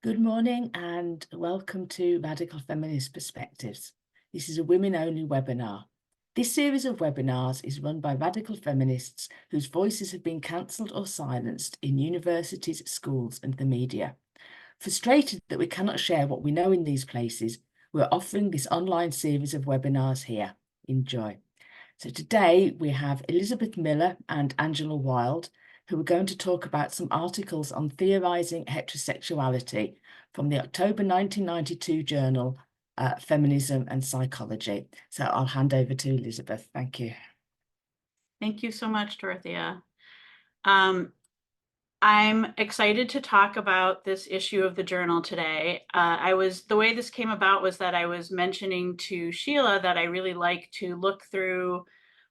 Good morning and welcome to Radical Feminist Perspectives. This is a women-only webinar. This series of webinars is run by radical feminists whose voices have been cancelled or silenced in universities, schools and the media. Frustrated that we cannot share what we know in these places, we're offering this online series of webinars here. Enjoy. So today we have Elizabeth Miller and Angela Wild, who are going to talk about some articles on theorizing heterosexuality from the October 1992 journal, Feminism and Psychology. So I'll hand over to Elizabeth. Thank you. Thank you so much, Dorothea. I'm excited to talk about this issue of the journal today. The way this came about was that I was mentioning to Sheila that I really like to look through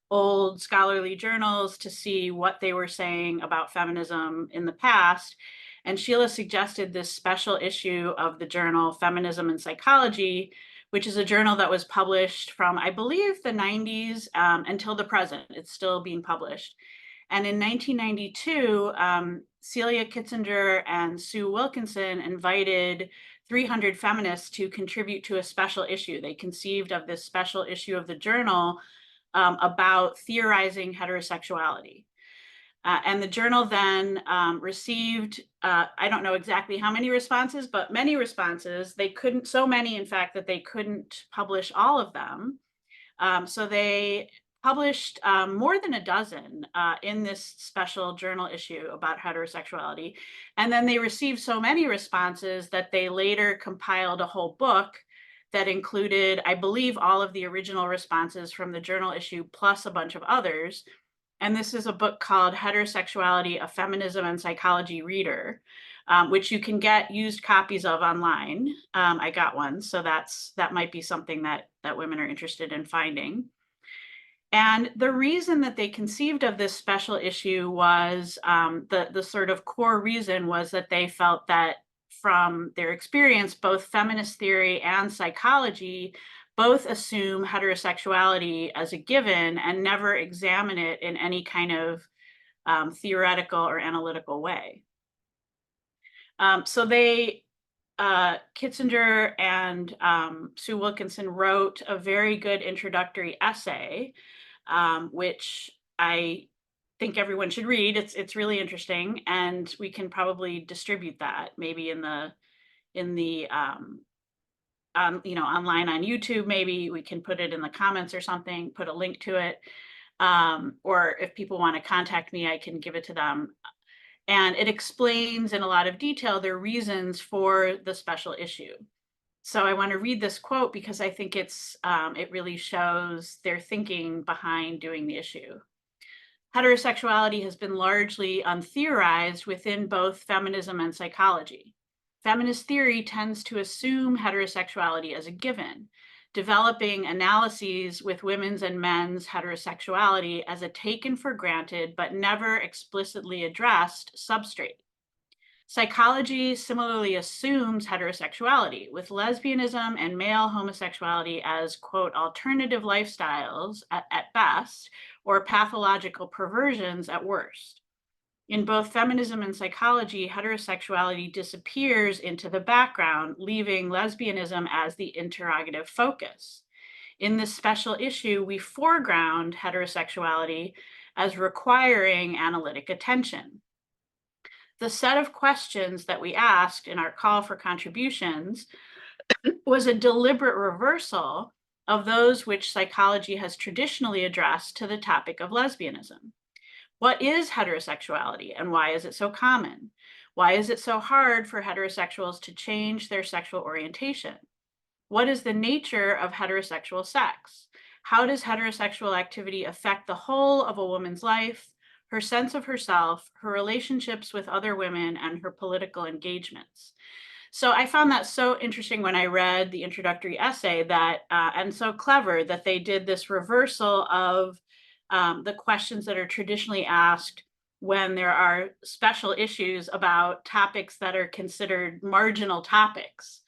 old scholarly journals to see what they were saying about feminism in the past. And Sheila suggested this special issue of the journal Feminism and Psychology, which is a journal that was published from, I believe, the 90s until the present. It's still being published. And in 1992, Celia Kitzinger and Sue Wilkinson invited 300 feminists to contribute to a special issue. They conceived of this special issue of the journal about theorizing heterosexuality. And the journal then received, I don't know exactly how many responses, but many responses. They couldn't, so many, in fact, that they couldn't publish all of them. So they published more than a dozen in this special journal issue about heterosexuality. And then they received so many responses that they later compiled a whole book that included, I believe, all of the original responses from the journal issue, plus a bunch of others. And this is a book called Heterosexuality, a Feminism and Psychology Reader, which you can get used copies of online. I got one, so that might be something that women are interested in finding. And the reason that they conceived of this special issue was the sort of core reason was that they felt that from their experience, both feminist theory and psychology both assume heterosexuality as a given and never examine it in any kind of theoretical or analytical way. So they, Kitzinger and Sue Wilkinson wrote a very good introductory essay, which I think everyone should read. It's really interesting, and we can probably distribute that maybe in the online on YouTube. Maybe we can put it in the comments or something, put a link to it. Or if people want to contact me, I can give it to them. And it explains in a lot of detail their reasons for the special issue. So I want to read this quote because I think it really shows their thinking behind doing the issue. Heterosexuality has been largely untheorized within both feminism and psychology. Feminist theory tends to assume heterosexuality as a given, developing analyses with women's and men's heterosexuality as a taken for granted but never explicitly addressed substrate. Psychology similarly assumes heterosexuality, with lesbianism and male homosexuality as, quote, alternative lifestyles at best, or pathological perversions at worst. In both feminism and psychology, heterosexuality disappears into the background, leaving lesbianism as the interrogative focus. In this special issue, we foreground heterosexuality as requiring analytic attention. The set of questions that we asked in our call for contributions was a deliberate reversal of those which psychology has traditionally addressed to the topic of lesbianism. What is heterosexuality and why is it so common? Why is it so hard for heterosexuals to change their sexual orientation? What is the nature of heterosexual sex? How does heterosexual activity affect the whole of a woman's life, her sense of herself, her relationships with other women, and her political engagements? So I found that so interesting when I read the introductory essay that, and so clever that they did this reversal of the questions that are traditionally asked when there are special issues about topics that are considered marginal topics,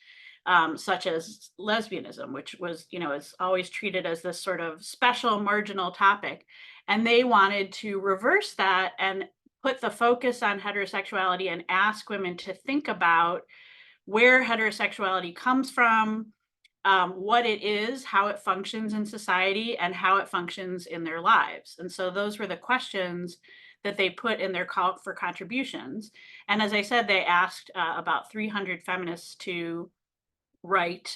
such as lesbianism, which was, is always treated as this sort of special marginal topic. And they wanted to reverse that and put the focus on heterosexuality and ask women to think about where heterosexuality comes from, what it is, how it functions in society, and how it functions in their lives. And so those were the questions that they put in their call for contributions. And as I said, they asked about 300 feminists to write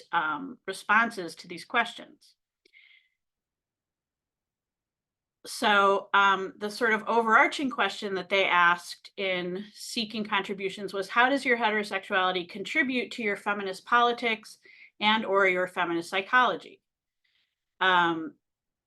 responses to these questions. So the sort of overarching question that they asked in seeking contributions was, how does your heterosexuality contribute to your feminist politics and or your feminist psychology? And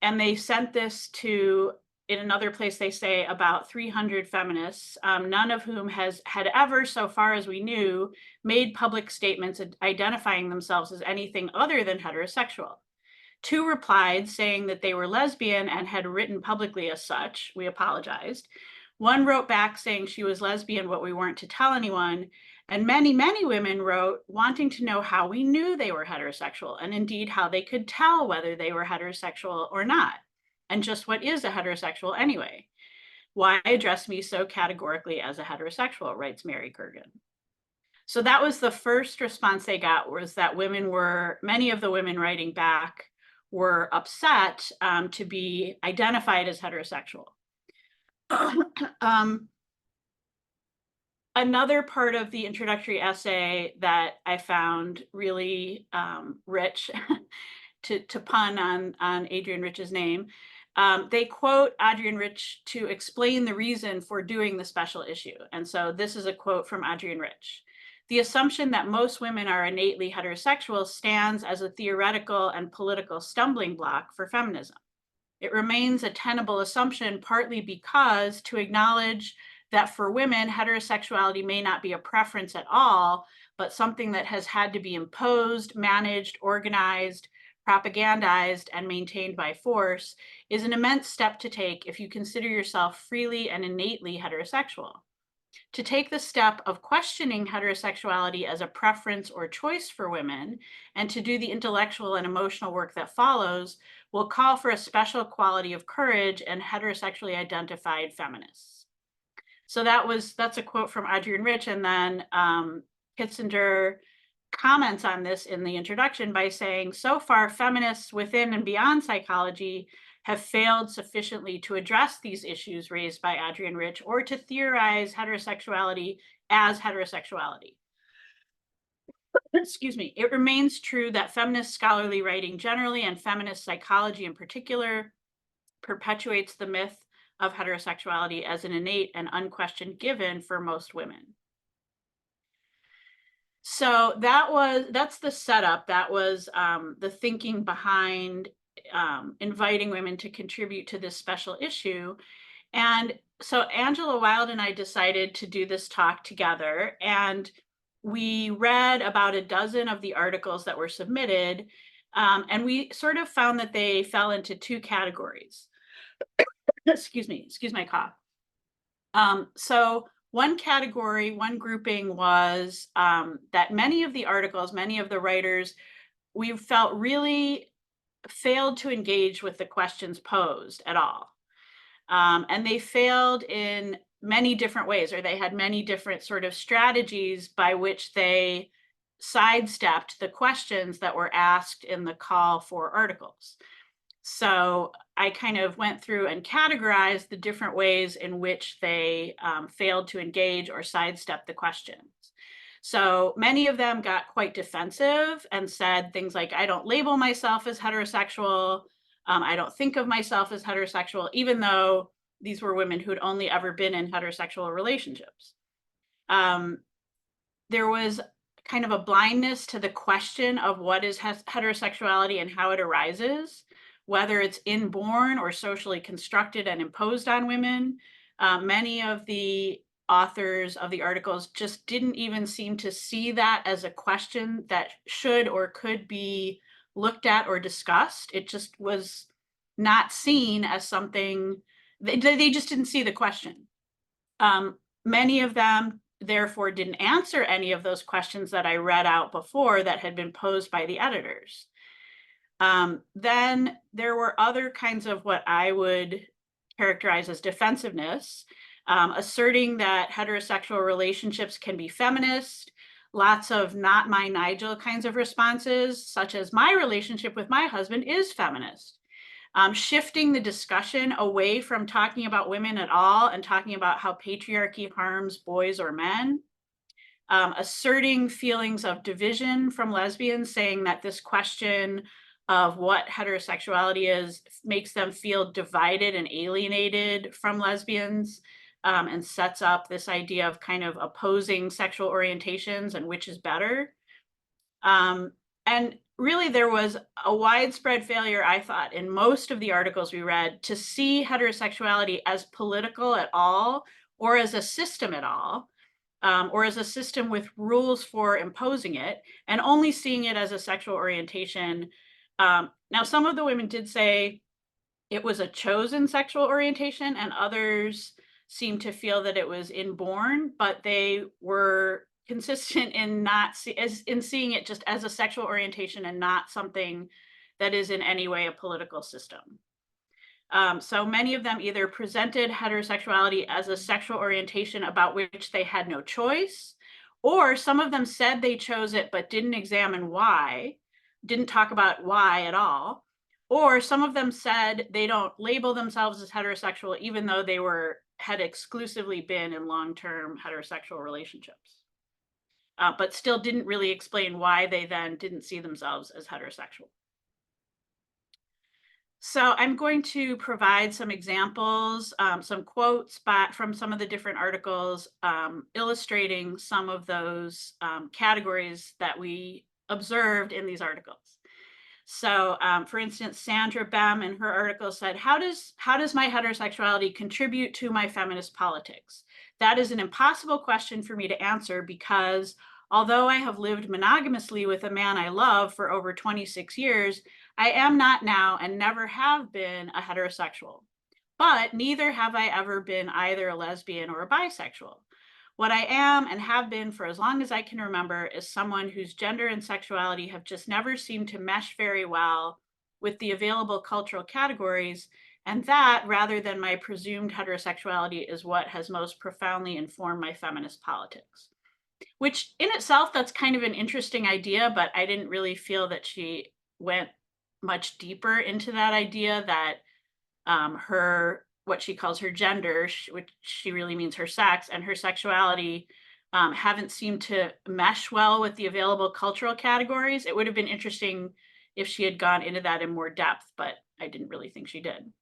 they sent this to, in another place they say, about 300 feminists, none of whom had ever, so far as we knew, made public statements identifying themselves as anything other than heterosexual. 2 replied saying that they were lesbian and had written publicly as such. We apologized. 1 wrote back saying she was lesbian, but we weren't to tell anyone. And many, many women wrote wanting to know how we knew they were heterosexual, and indeed how they could tell whether they were heterosexual or not. And just what is a heterosexual anyway? Why address me so categorically as a heterosexual, writes Mary Kurgan. So that was the first response they got, was that many of the women writing back were upset to be identified as heterosexual. Another part of the introductory essay that I found really rich, to pun on Adrienne Rich's name, they quote Adrienne Rich to explain the reason for doing the special issue. And so this is a quote from Adrienne Rich. The assumption that most women are innately heterosexual stands as a theoretical and political stumbling block for feminism. It remains a tenable assumption partly because to acknowledge that for women, heterosexuality may not be a preference at all, but something that has had to be imposed, managed, organized, propagandized, and maintained by force is an immense step to take if you consider yourself freely and innately heterosexual. To take the step of questioning heterosexuality as a preference or choice for women, and to do the intellectual and emotional work that follows, will call for a special quality of courage and heterosexually identified feminists. So that's a quote from Adrienne Rich, and then Kitzinger comments on this in the introduction by saying, so far feminists within and beyond psychology have failed sufficiently to address these issues raised by Adrienne Rich or to theorize heterosexuality as heterosexuality. Excuse me. It remains true that feminist scholarly writing generally and feminist psychology in particular perpetuates the myth of heterosexuality as an innate and unquestioned given for most women. So that's the setup. That was the thinking behind inviting women to contribute to this special issue. And so Angela Wild and I decided to do this talk together, and we read about a dozen of the articles that were submitted, and we sort of found that they fell into 2 categories. Excuse my cough. So one category, one grouping was that many of the articles, many of the writers, we felt really failed to engage with the questions posed at all. And they failed in many different ways, or they had many different sort of strategies by which they sidestepped the questions that were asked in the call for articles. So I kind of went through and categorized the different ways in which they failed to engage or sidestep the questions. So many of them got quite defensive and said things like, I don't label myself as heterosexual. I don't think of myself as heterosexual, even though these were women who'd only ever been in heterosexual relationships. There was kind of a blindness to the question of what is heterosexuality and how it arises, whether it's inborn or socially constructed and imposed on women. Many of the authors of the articles just didn't even seem to see that as a question that should or could be looked at or discussed. It just was not seen as something, they just didn't see the question. Many of them therefore didn't answer any of those questions that I read out before that had been posed by the editors. Then there were other kinds of what I would characterize as defensiveness, asserting that heterosexual relationships can be feminist, lots of not my Nigel kinds of responses, such as my relationship with my husband is feminist. Shifting the discussion away from talking about women at all and talking about how patriarchy harms boys or men. Asserting feelings of division from lesbians, saying that this question of what heterosexuality is makes them feel divided and alienated from lesbians, and sets up this idea of kind of opposing sexual orientations and which is better. And really, there was a widespread failure, I thought, in most of the articles we read to see heterosexuality as political at all, or as a system at all, or as a system with rules for imposing it, and only seeing it as a sexual orientation. Now, some of the women did say it was a chosen sexual orientation, and others seemed to feel that it was inborn, but they were consistent in in seeing it just as a sexual orientation and not something that is in any way a political system. So many of them either presented heterosexuality as a sexual orientation about which they had no choice, or some of them said they chose it but didn't examine why, didn't talk about why at all. Or some of them said they don't label themselves as heterosexual, even though they had exclusively been in long-term heterosexual relationships, but still didn't really explain why they then didn't see themselves as heterosexual. So I'm going to provide some examples, some quotes from some of the different articles, illustrating some of those categories that we observed in these articles. So for instance, Sandra Bem in her article said, how does my heterosexuality contribute to my feminist politics? That is an impossible question for me to answer because although I have lived monogamously with a man I love for over 26 years, I am not now and never have been a heterosexual, but neither have I ever been either a lesbian or a bisexual. What I am and have been for as long as I can remember is someone whose gender and sexuality have just never seemed to mesh very well with the available cultural categories, and that, rather than my presumed heterosexuality, is what has most profoundly informed my feminist politics. Which in itself, that's kind of an interesting idea, but I didn't really feel that she went much deeper into that idea that what she calls her gender, which she really means her sex, and her sexuality haven't seemed to mesh well with the available cultural categories. It would have been interesting if she had gone into that in more depth, but I didn't really think she did.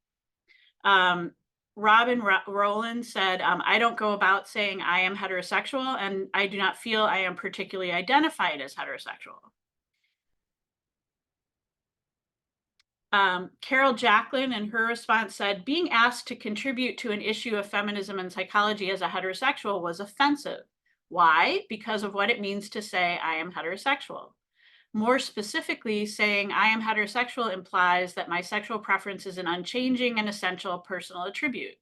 Robin Rowland said, I don't go about saying I am heterosexual, and I do not feel I am particularly identified as heterosexual. Carol Jacqueline, in her response, said, being asked to contribute to an issue of feminism and psychology as a heterosexual was offensive. Why? Because of what it means to say I am heterosexual. More specifically, saying I am heterosexual implies that my sexual preference is an unchanging and essential personal attribute.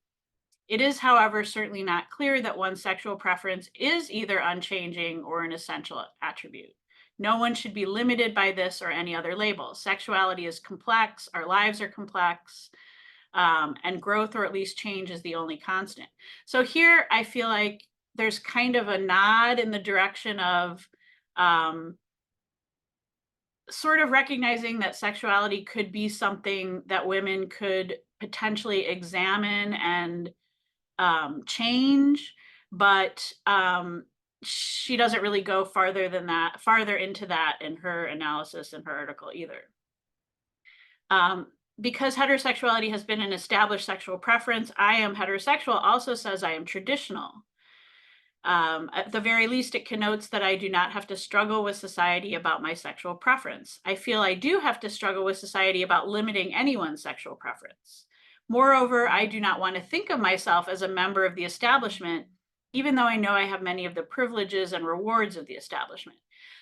It is, however, certainly not clear that one's sexual preference is either unchanging or an essential attribute. No one should be limited by this or any other label. Sexuality is complex, our lives are complex, and growth or at least change is the only constant. So here I feel like there's kind of a nod in the direction of sort of recognizing that sexuality could be something that women could potentially examine and change, but she doesn't really go farther into that in her analysis in her article either. Because heterosexuality has been an established sexual preference, I am heterosexual also says I am traditional. At the very least, it connotes that I do not have to struggle with society about my sexual preference. I feel I do have to struggle with society about limiting anyone's sexual preference. Moreover, I do not want to think of myself as a member of the establishment, even though I know I have many of the privileges and rewards of the establishment.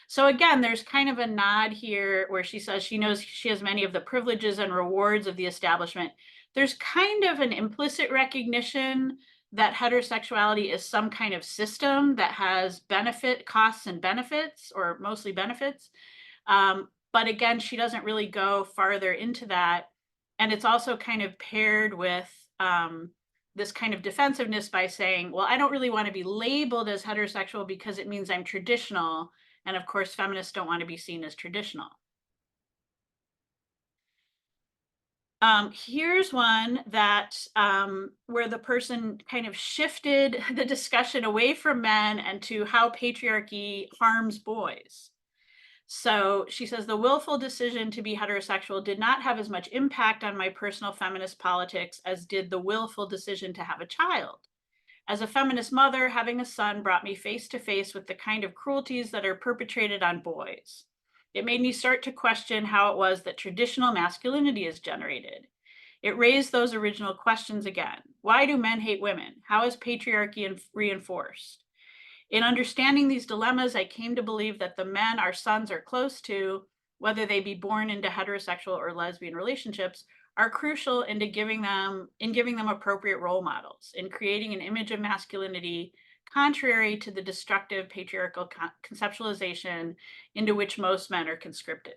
So again, there's kind of a nod here where she says she knows she has many of the privileges and rewards of the establishment. There's kind of an implicit recognition that heterosexuality is some kind of system that has costs and benefits, or mostly benefits. But again, she doesn't really go farther into that. And it's also kind of paired with this kind of defensiveness by saying, well, I don't really want to be labeled as heterosexual because it means I'm traditional. And of course, feminists don't want to be seen as traditional. Here's one that where the person kind of shifted the discussion away from men and to how patriarchy harms boys. So she says, the willful decision to be heterosexual did not have as much impact on my personal feminist politics as did the willful decision to have a child. As a feminist mother, having a son brought me face to face with the kind of cruelties that are perpetrated on boys. It made me start to question how it was that traditional masculinity is generated. It raised those original questions again. Why do men hate women? How is patriarchy reinforced? In understanding these dilemmas, I came to believe that the men our sons are close to, whether they be born into heterosexual or lesbian relationships, are crucial in giving them appropriate role models, in creating an image of masculinity contrary to the destructive patriarchal conceptualization into which most men are conscripted.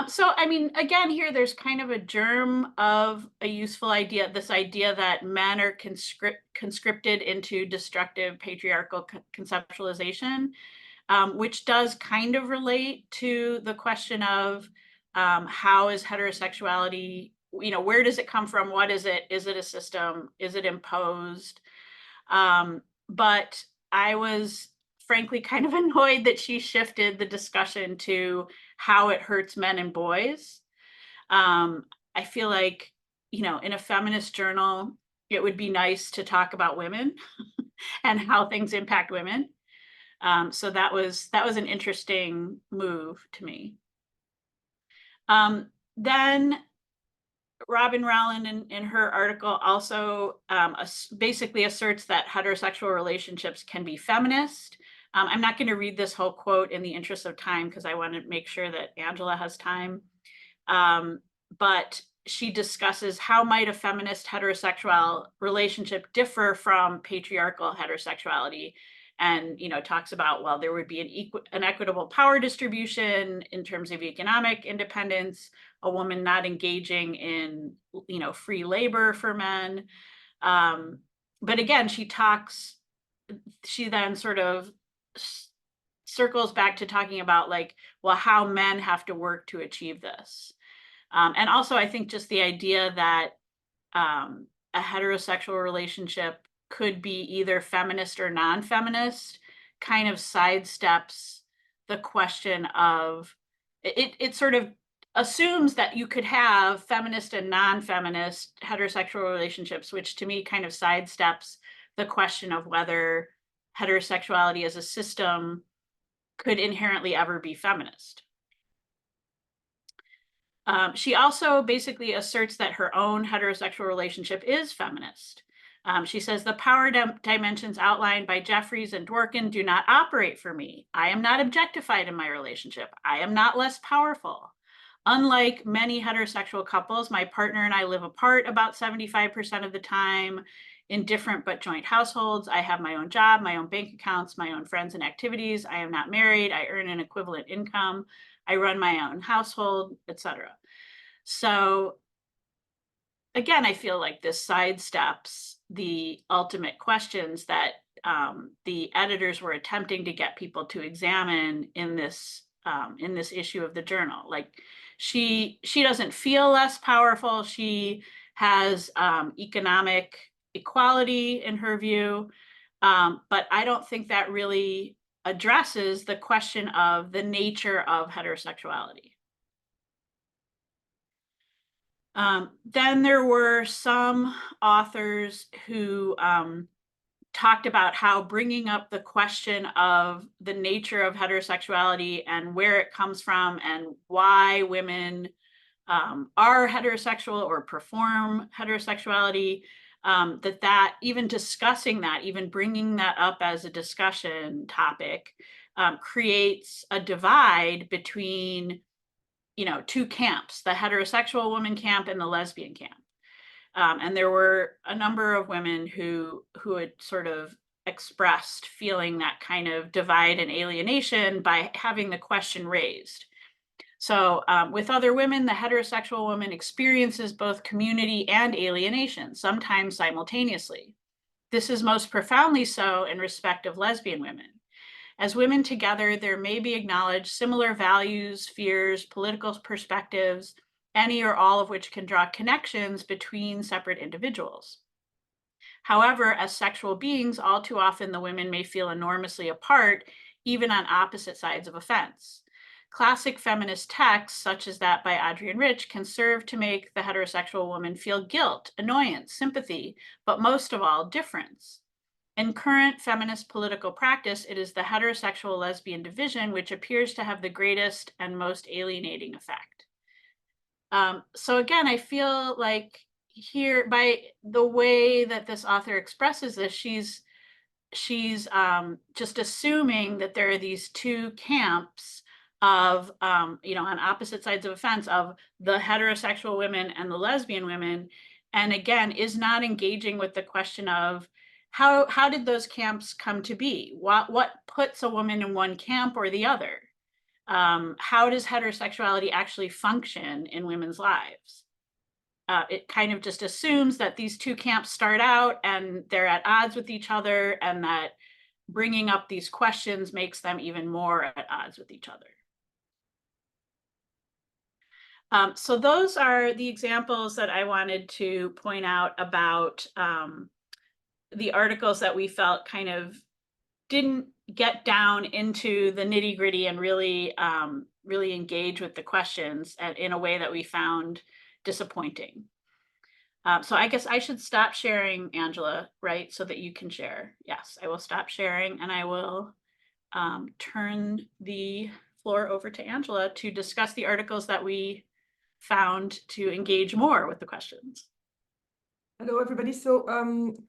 So, I mean, again, here there's kind of a germ of a useful idea, this idea that men are conscripted into destructive patriarchal conceptualization, which does kind of relate to the question of how is heterosexuality, where does it come from? What is it? Is it a system? Is it imposed? But I was frankly kind of annoyed that she shifted the discussion to how it hurts men and boys. I feel like, in a feminist journal, it would be nice to talk about women and how things impact women. So that was an interesting move to me. Then Robin Rowland in her article also basically asserts that heterosexual relationships can be feminist. I'm not going to read this whole quote in the interest of time because I want to make sure that Angela has time. But she discusses how might a feminist heterosexual relationship differ from patriarchal heterosexuality, and talks about, well, there would be an equitable power distribution in terms of economic independence, a woman not engaging in free labor for men. But again, she then sort of circles back to talking about well, how men have to work to achieve this. And also, I think just the idea that a heterosexual relationship could be either feminist or non-feminist kind of sidesteps the question of it sort of assumes that you could have feminist and non-feminist heterosexual relationships, which to me kind of sidesteps the question of whether heterosexuality as a system could inherently ever be feminist. She also basically asserts that her own heterosexual relationship is feminist. She says, the power dimensions outlined by Jeffries and Dworkin do not operate for me. I am not objectified in my relationship. I am not less powerful. Unlike many heterosexual couples, my partner and I live apart about 75% of the time in different but joint households. I have my own job, my own bank accounts, my own friends and activities. I am not married. I earn an equivalent income. I run my own household, etc. So again, I feel like this sidesteps the ultimate questions that the editors were attempting to get people to examine in this issue of the journal. Like she doesn't feel less powerful. She has economic equality in her view, but I don't think that really addresses the question of the nature of heterosexuality. Then there were some authors who talked about how bringing up the question of the nature of heterosexuality and where it comes from and why women are heterosexual or perform heterosexuality, that even discussing that, even bringing that up as a discussion topic, creates a divide between two camps, the heterosexual woman camp and the lesbian camp. And there were a number of women who had sort of expressed feeling that kind of divide and alienation by having the question raised. So with other women, the heterosexual woman experiences both community and alienation, sometimes simultaneously. This is most profoundly so in respect of lesbian women. As women together, there may be acknowledged similar values, fears, political perspectives, any or all of which can draw connections between separate individuals. However, as sexual beings, all too often the women may feel enormously apart, even on opposite sides of a fence. Classic feminist texts, such as that by Adrienne Rich, can serve to make the heterosexual woman feel guilt, annoyance, sympathy, but most of all, difference. In current feminist political practice, it is the heterosexual lesbian division which appears to have the greatest and most alienating effect. So again, I feel like here, by the way that this author expresses this, she's just assuming that there are these two camps of, on opposite sides of a fence, of the heterosexual women and the lesbian women, and again, is not engaging with the question of how did those camps come to be? What puts a woman in one camp or the other? How does heterosexuality actually function in women's lives? It kind of just assumes that these two camps start out and they're at odds with each other, and that bringing up these questions makes them even more at odds with each other. So those are the examples that I wanted to point out about the articles that we felt kind of didn't get down into the nitty-gritty and really really engage with the questions in a way that we found disappointing. So I guess I should stop sharing, Angela, right? So that you can share. Yes, I will stop sharing, and I will turn the floor over to Angela to discuss the articles that we found to engage more with the questions. Hello, everybody. So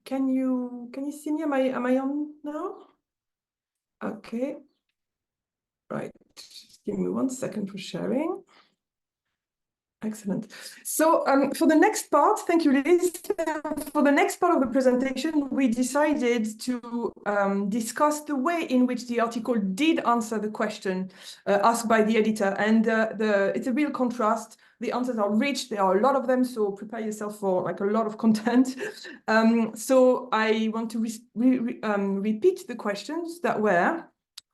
can you see me? Am I on now? Okay. Right. Just give me 1 second for sharing. Excellent. So for the next part, thank you, Liz. For the next part of the presentation, we decided to discuss the way in which the article did answer the question asked by the editor. And it's a real contrast. The answers are rich. There are a lot of them, so prepare yourself for like a lot of content. So I want to repeat the questions that were: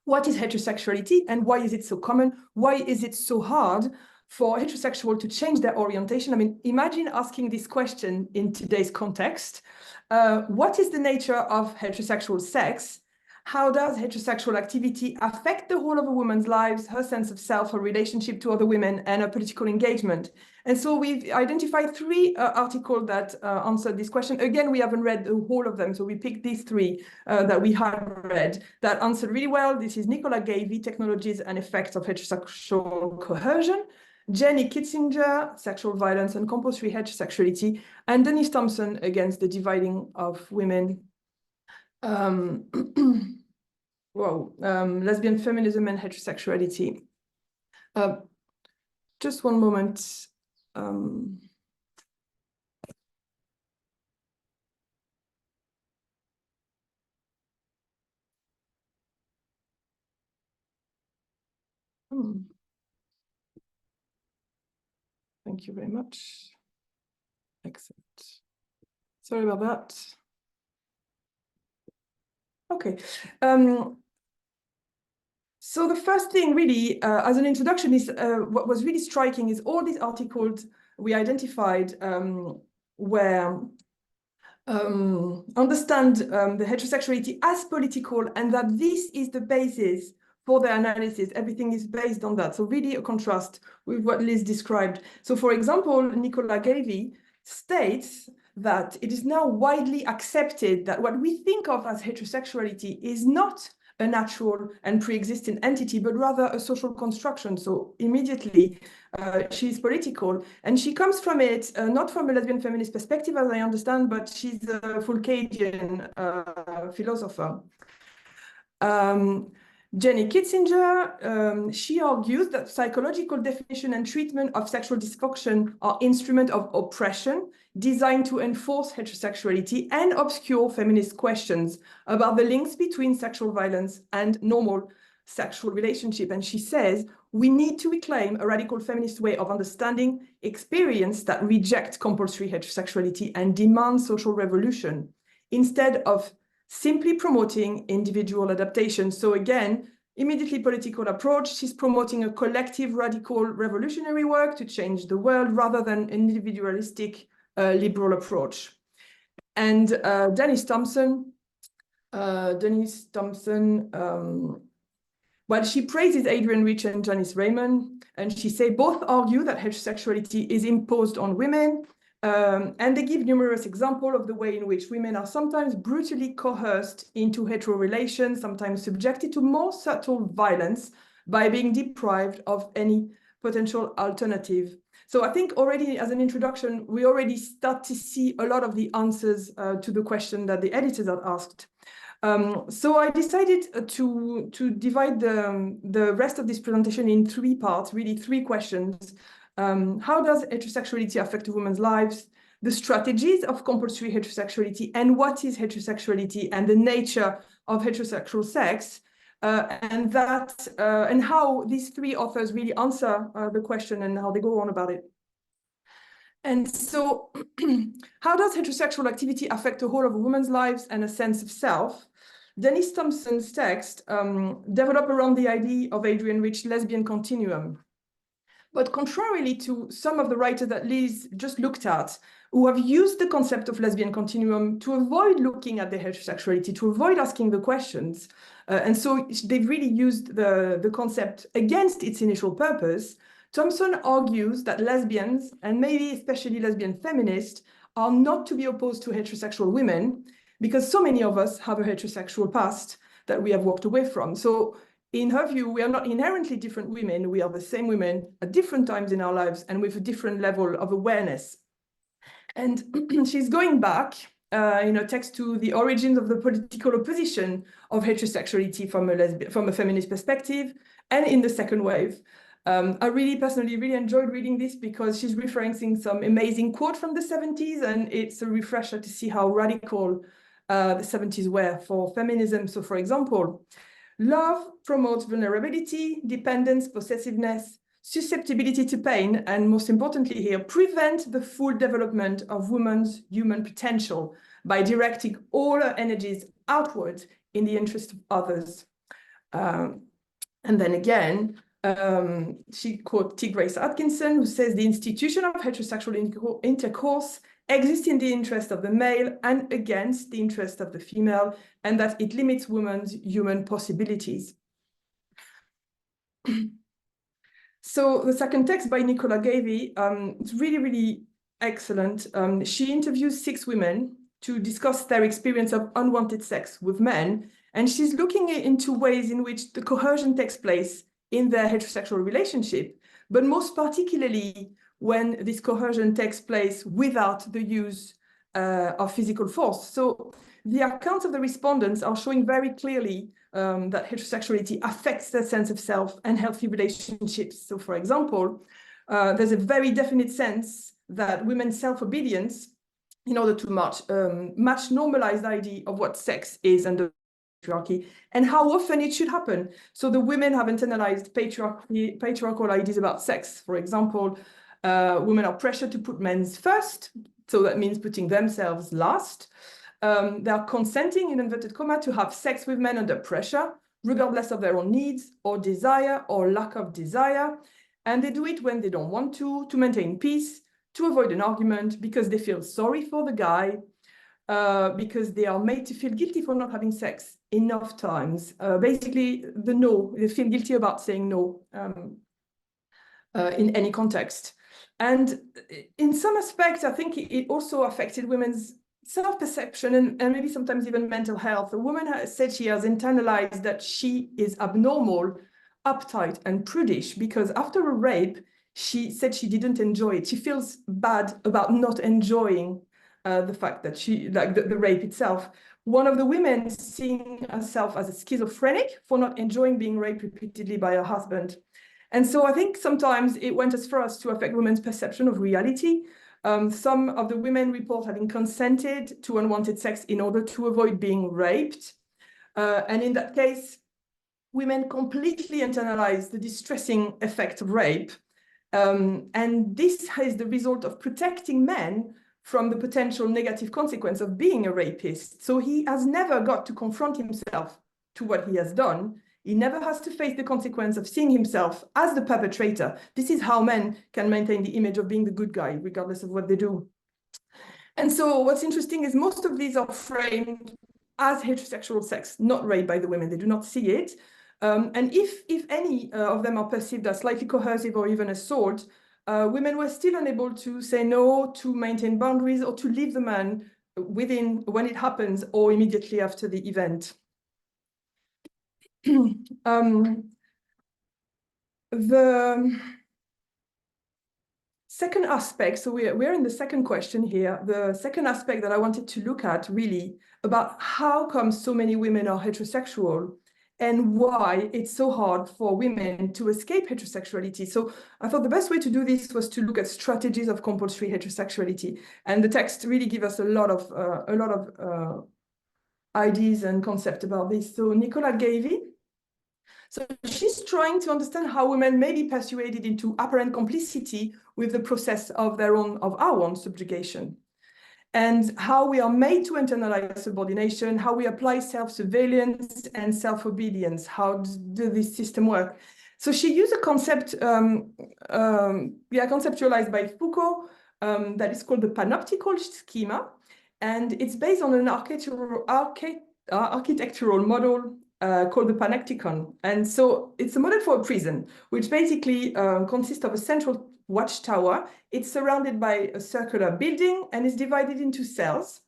what is heterosexuality and why is it so common? Why is it so hard for heterosexual to change their orientation? I mean, imagine asking this question in today's context. What is the nature of heterosexual sex? How does heterosexual activity affect the whole of a woman's lives, her sense of self, her relationship to other women, and her political engagement? And so we've identified 3 articles that answered this question. Again, we haven't read the whole of them, so we picked these 3 that we had read that answered really well. This is Nicola Gavey, Technologies and Effects of Heterosexual Coercion; Jenny Kitzinger, Sexual Violence and Compulsory Heterosexuality; and Denise Thompson, Against the Dividing of Women. Lesbian Feminism and Heterosexuality. Just 1 moment. Thank you very much. Excellent. Sorry about that. Okay. So the first thing really, as an introduction, is what was really striking is all these articles we identified where understand the heterosexuality as political, and that this is the basis for their analysis. Everything is based on that. So really a contrast with what Liz described. So for example, Nicola Gavey states that it is now widely accepted that what we think of as heterosexuality is not a natural and pre-existing entity, but rather a social construction. So immediately she's political, and she comes from it, not from a lesbian feminist perspective, as I understand, but she's a Foucauldian philosopher. Jenny Kitzinger, she argues that psychological definition and treatment of sexual dysfunction are instruments of oppression designed to enforce heterosexuality and obscure feminist questions about the links between sexual violence and normal sexual relationship. And she says, we need to reclaim a radical feminist way of understanding experience that rejects compulsory heterosexuality and demands social revolution, instead of simply promoting individual adaptation. So again, immediately political approach, she's promoting a collective radical revolutionary work to change the world rather than an individualistic liberal approach. And Denise Thompson, well, she praises Adrienne Rich and Janice Raymond, and she says both argue that heterosexuality is imposed on women, and they give numerous examples of the way in which women are sometimes brutally coerced into hetero relations, sometimes subjected to more subtle violence by being deprived of any potential alternative. So I think already as an introduction, we already start to see a lot of the answers to the question that the editors had asked. So I decided to divide the rest of this presentation in three parts, really three questions. How does heterosexuality affect a woman's lives? The strategies of compulsory heterosexuality, and what is heterosexuality and the nature of heterosexual sex, and how these three authors really answer the question and how they go on about it. And so how does heterosexual activity affect the whole of a woman's lives and a sense of self? Denise Thompson's text developed around the idea of Adrienne Rich's lesbian continuum. But contrarily to some of the writers that Liz just looked at, who have used the concept of lesbian continuum to avoid looking at their heterosexuality, to avoid asking the questions, and so they've really used the concept against its initial purpose, Thompson argues that lesbians, and maybe especially lesbian feminists, are not to be opposed to heterosexual women, because so many of us have a heterosexual past that we have walked away from. So in her view, we are not inherently different women. We are the same women at different times in our lives and with a different level of awareness. And she's going back in a text to the origins of the political opposition of heterosexuality from a feminist perspective, and in the second wave. I personally really enjoyed reading this because she's referencing some amazing quote from the 70s, and it's a refresher to see how radical the 70s were for feminism. So for example, love promotes vulnerability, dependence, possessiveness, susceptibility to pain, and most importantly here, prevent the full development of women's human potential by directing all her energies outward in the interest of others. And then again, she quotes T. Grace Atkinson, who says the institution of heterosexual intercourse exists in the interest of the male and against the interest of the female, and that it limits women's human possibilities. So the second text by Nicola Gavey, it's really, really excellent. She interviews 6 women to discuss their experience of unwanted sex with men, and she's looking into ways in which the coercion takes place in their heterosexual relationship, but most particularly when this coercion takes place without the use of physical force. So the accounts of the respondents are showing very clearly that heterosexuality affects their sense of self and healthy relationships. So for example, there's a very definite sense that women's self-obedience, in order to match normalized idea of what sex is and the patriarchy, and how often it should happen. So the women have internalized patriarchal ideas about sex. For example, women are pressured to put men first, so that means putting themselves last. They are consenting, in inverted comma, to have sex with men under pressure, regardless of their own needs or desire or lack of desire. And they do it when they don't want to maintain peace, to avoid an argument, because they feel sorry for the guy, because they are made to feel guilty for not having sex enough times. Basically, they feel guilty about saying no in any context. And in some aspects, I think it also affected women's self-perception and maybe sometimes even mental health. A woman has said she has internalized that she is abnormal, uptight, and prudish because after a rape, she said she didn't enjoy it. She feels bad about not enjoying the fact that the rape itself. One of the women seeing herself as a schizophrenic for not enjoying being raped repeatedly by her husband. And so I think sometimes it went as far as to affect women's perception of reality. Some of the women report having consented to unwanted sex in order to avoid being raped. And in that case, women completely internalize the distressing effect of rape. And this is the result of protecting men from the potential negative consequence of being a rapist. So he has never got to confront himself to what he has done. He never has to face the consequence of seeing himself as the perpetrator. This is how men can maintain the image of being the good guy, regardless of what they do. And so what's interesting is most of these are framed as heterosexual sex, not rape by the women. They do not see it. And if any of them are perceived as slightly coercive or even assault, women were still unable to say no, to maintain boundaries, or to leave the man within when it happens or immediately after the event. The second aspect, so we're in the second question here. The second aspect that I wanted to look at really about how come so many women are heterosexual and why it's so hard for women to escape heterosexuality. So I thought the best way to do this was to look at strategies of compulsory heterosexuality. And the text really gives us a lot of ideas and concepts about this. So Nicola Gavey, so she's trying to understand how women may be persuaded into apparent complicity with the process of our own subjugation, and how we are made to internalize subordination, how we apply self-surveillance and self-obedience. How does this system work? So she used a concept, conceptualized by Foucault, that is called the panoptical schema, and it's based on an architectural model called the panopticon. And so it's a model for a prison, which basically consists of a central watchtower. It's surrounded by a circular building and is divided into cells.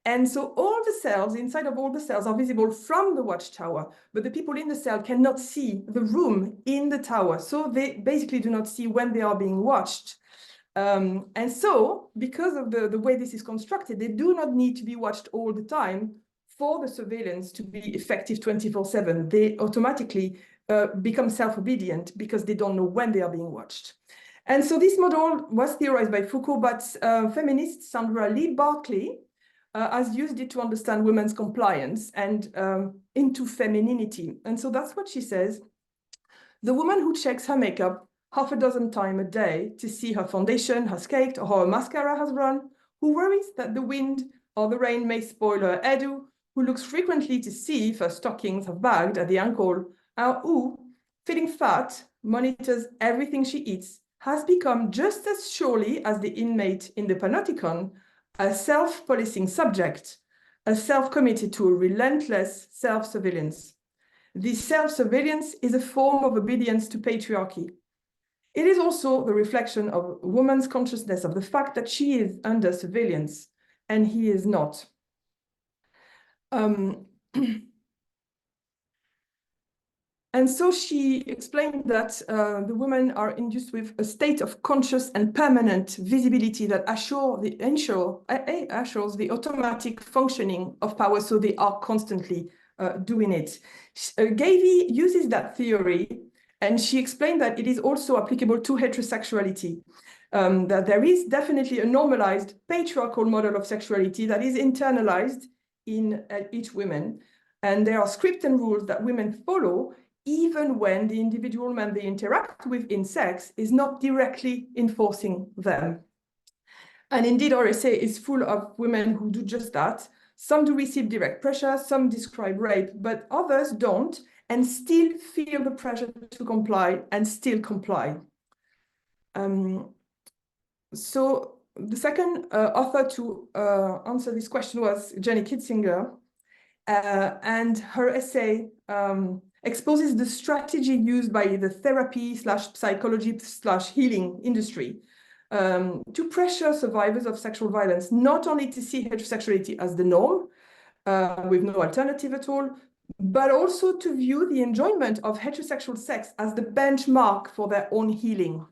And so all the cells, inside of all the cells, are visible from the watchtower, but the people in the cell cannot see the room in the tower. So they basically do not see when they are being watched. And so, because of the way this is constructed, they do not need to be watched all the time for the surveillance to be effective 24/7. They automatically become self-obedient because they don't know when they are being watched. And so this model was theorized by Foucault, but feminist Sandra Lee Barkley has used it to understand women's compliance and into femininity. And so that's what she says. The woman who checks her makeup half a dozen times a day to see her foundation has caked or her mascara has run, who worries that the wind or the rain may spoil her hairdo, who looks frequently to see if her stockings have bagged at the ankle, or who, feeling fat, monitors everything she eats, has become just as surely as the inmate in the panopticon a self-policing subject, a self-committed to a relentless self-surveillance. This self-surveillance is a form of obedience to patriarchy. It is also the reflection of a woman's consciousness of the fact that she is under surveillance and he is not. And so she explained that the women are induced with a state of conscious and permanent visibility that assures the automatic functioning of power, so they are constantly doing it. Gavey uses that theory, and she explained that it is also applicable to heterosexuality, that there is definitely a normalized patriarchal model of sexuality that is internalized in each woman, and there are scripts and rules that women follow even when the individual man they interact with in sex is not directly enforcing them. And indeed, our essay is full of women who do just that. Some do receive direct pressure, some describe rape, but others don't, and still feel the pressure to comply and still comply. So the second author to answer this question was Jenny Kitzinger, and her essay exposes the strategy used by the therapy/psychology/healing industry to pressure survivors of sexual violence, not only to see heterosexuality as the norm, with no alternative at all, but also to view the enjoyment of heterosexual sex as the benchmark for their own healing.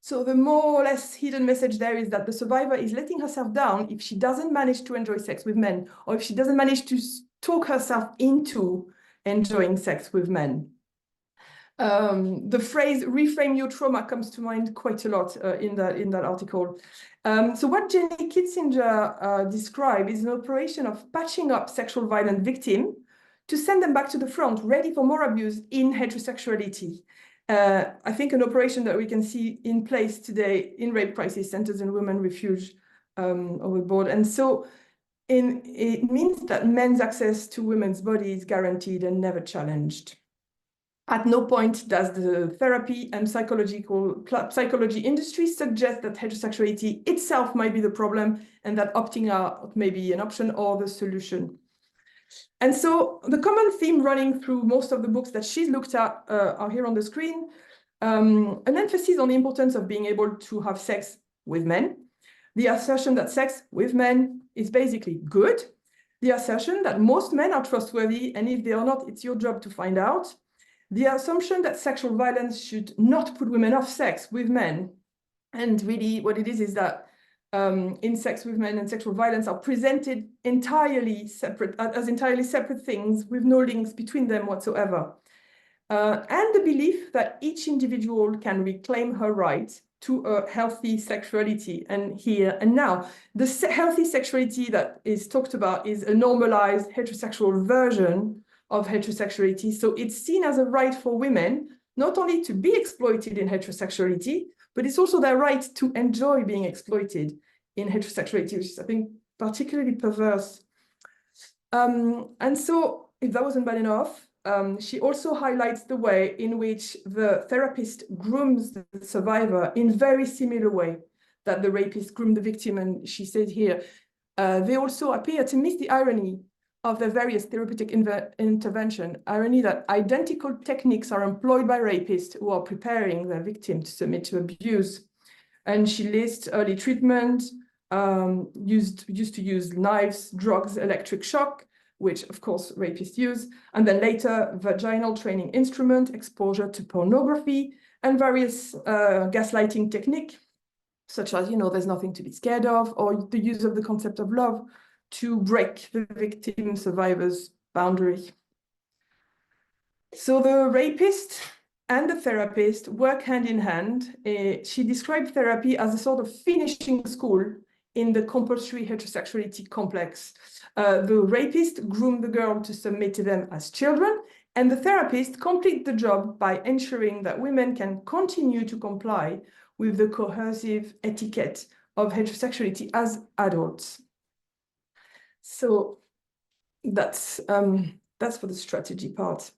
So the more or less hidden message there is that the survivor is letting herself down if she doesn't manage to enjoy sex with men, or if she doesn't manage to talk herself into enjoying sex with men. The phrase reframe your trauma comes to mind quite a lot in that article. So what Jenny Kitzinger described is an operation of patching up sexual violence victim to send them back to the front, ready for more abuse in heterosexuality. I think an operation that we can see in place today in rape crisis centers and women refuge overboard. And so it means that men's access to women's bodies is guaranteed and never challenged. At no point does the therapy and psychology industry suggest that heterosexuality itself might be the problem and that opting out may be an option or the solution. And so the common theme running through most of the books that she's looked at are here on the screen. An emphasis on the importance of being able to have sex with men, the assertion that sex with men is basically good, the assertion that most men are trustworthy, and if they are not, it's your job to find out, the assumption that sexual violence should not put women off sex with men. And really what it is that in sex with men and sexual violence are presented entirely separate, as entirely separate things with no links between them whatsoever. And the belief that each individual can reclaim her right to a healthy sexuality. And here and now, the healthy sexuality that is talked about is a normalized heterosexual version of heterosexuality. So it's seen as a right for women, not only to be exploited in heterosexuality, but it's also their right to enjoy being exploited in heterosexuality, which is, I think, particularly perverse. And so, if that wasn't bad enough, she also highlights the way in which the therapist grooms the survivor in very similar way that the rapist groomed the victim. And she said here, they also appear to miss the irony of the various therapeutic intervention, irony that identical techniques are employed by rapists who are preparing their victim to submit to abuse. And she lists early treatment, used to use knives, drugs, electric shock, which of course rapists use, and then later vaginal training instrument, exposure to pornography, and various gaslighting technique, such as, there's nothing to be scared of, or the use of the concept of love to break the victim survivor's boundary. So the rapist and the therapist work hand in hand. She described therapy as a sort of finishing school in the compulsory heterosexuality complex. The rapist groomed the girl to submit to them as children, and the therapist complete the job by ensuring that women can continue to comply with the coercive etiquette of heterosexuality as adults. So that's for the strategy part.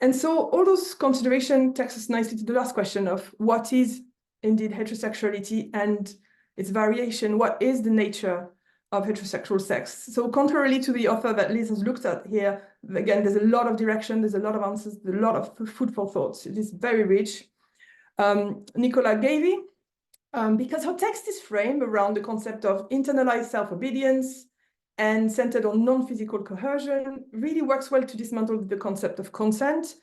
And so all those considerations takes us nicely to the last question of what is indeed heterosexuality and its variation. What is the nature of heterosexual sex? So contrarily to the author that Liz has looked at here, again, there's a lot of direction, there's a lot of answers, there's a lot of food for thought. It is very rich. Nicola Gavey, because her text is framed around the concept of internalized self-obedience and centered on non-physical coercion, really works well to dismantle the concept of consent.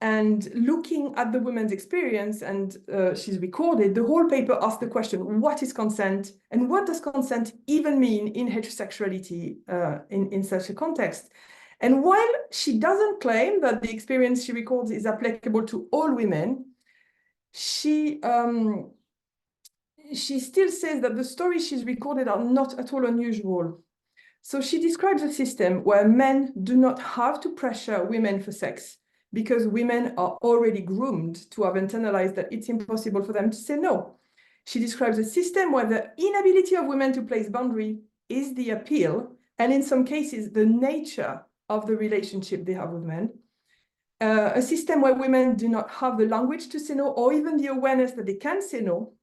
And looking at the woman's experience, and she's recorded, the whole paper asks the question, what is consent? And what does consent even mean in heterosexuality in such a context? And while she doesn't claim that the experience she records is applicable to all women, she still says that the stories she's recorded are not at all unusual. So she describes a system where men do not have to pressure women for sex because women are already groomed to have internalized that it's impossible for them to say no. She describes a system where the inability of women to place boundary is the appeal, and in some cases, the nature of the relationship they have with men. A system where women do not have the language to say no, or even the awareness that they can say no,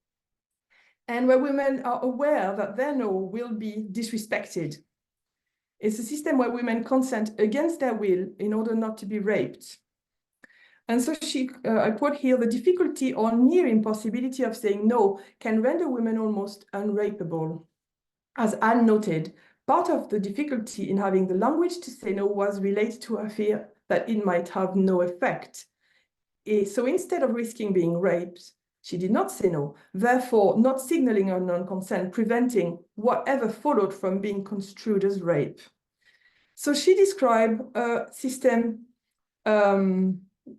and where women are aware that their no will be disrespected. It's a system where women consent against their will in order not to be raped. And so I quote here, the difficulty or near impossibility of saying no can render women almost unrapeable. As Anne noted, part of the difficulty in having the language to say no was related to her fear that it might have no effect. So instead of risking being raped, she did not say no, therefore not signaling her non-consent, preventing whatever followed from being construed as rape. So she described a system